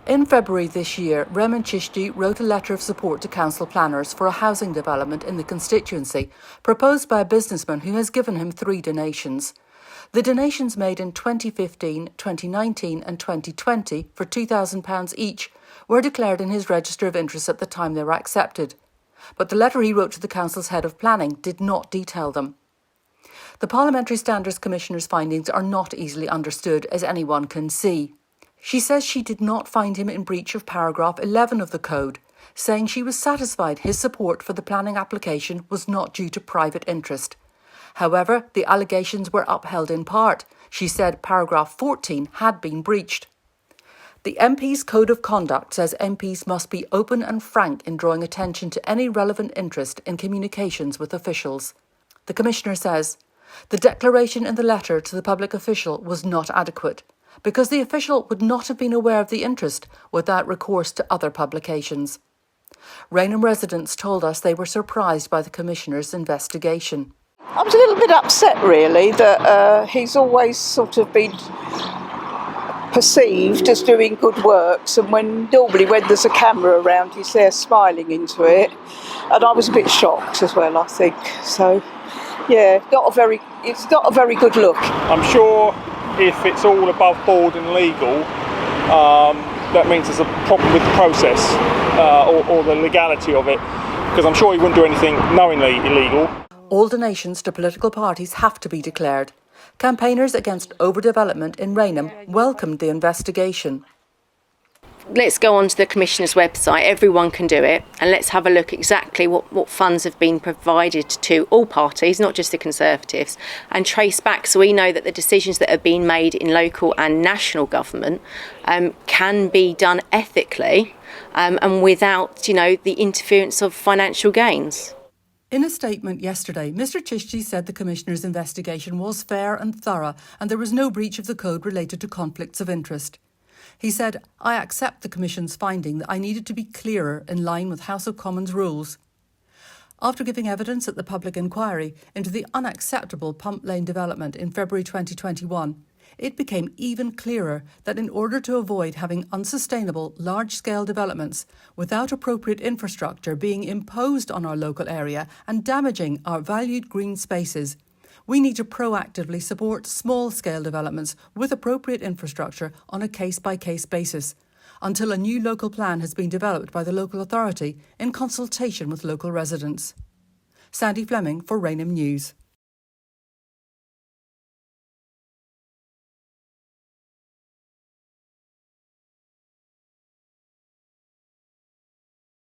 In February this year, Rehman Chishti wrote a letter of support to council planners for a housing development in the constituency, proposed by a businessman who has given him 3 donations. The donations made in 2015, 2019 and 2020 for £2,000 each were declared in his register of interest at the time they were accepted. But the letter he wrote to the council's head of planning did not detail them. The Parliamentary Standards Commissioner's findings are not easily understood, as anyone can see. She says she did not find him in breach of paragraph 11 of the Code, saying she was satisfied his support for the planning application was not due to private interest. However, the allegations were upheld in part. She said paragraph 14 had been breached. The MP's Code of Conduct says MPs must be open and frank in drawing attention to any relevant interest in communications with officials. The Commissioner says, the declaration in the letter to the public official was not adequate, because the official would not have been aware of the interest without recourse to other publications. Rainham residents told us they were surprised by the Commissioner's investigation. I was a little bit upset, really, that he's always sort of been perceived as doing good works, and normally when there's a camera around, he's there smiling into it. And I was a bit shocked as well, I think. So, yeah, it's not a very good look. I'm sure if it's all above board and legal, that means there's a problem with the process or the legality of it, because I'm sure he wouldn't do anything knowingly illegal. All donations to political parties have to be declared. Campaigners against overdevelopment in Rainham welcomed the investigation. Let's go onto the Commissioner's website, everyone can do it, and let's have a look exactly what funds have been provided to all parties, not just the Conservatives, and trace back so we know that the decisions that are being made in local and national government can be done ethically and without, the interference of financial gains. In a statement yesterday, Mr Chishti said the Commissioner's investigation was fair and thorough and there was no breach of the code related to conflicts of interest. He said, I accept the Commission's finding that I needed to be clearer in line with House of Commons rules. After giving evidence at the public inquiry into the unacceptable Pump Lane development in February 2021, it became even clearer that in order to avoid having unsustainable, large-scale developments without appropriate infrastructure being imposed on our local area and damaging our valued green spaces, we need to proactively support small-scale developments with appropriate infrastructure on a case-by-case basis until a new local plan has been developed by the local authority in consultation with local residents. Sandy Fleming for Rainham News.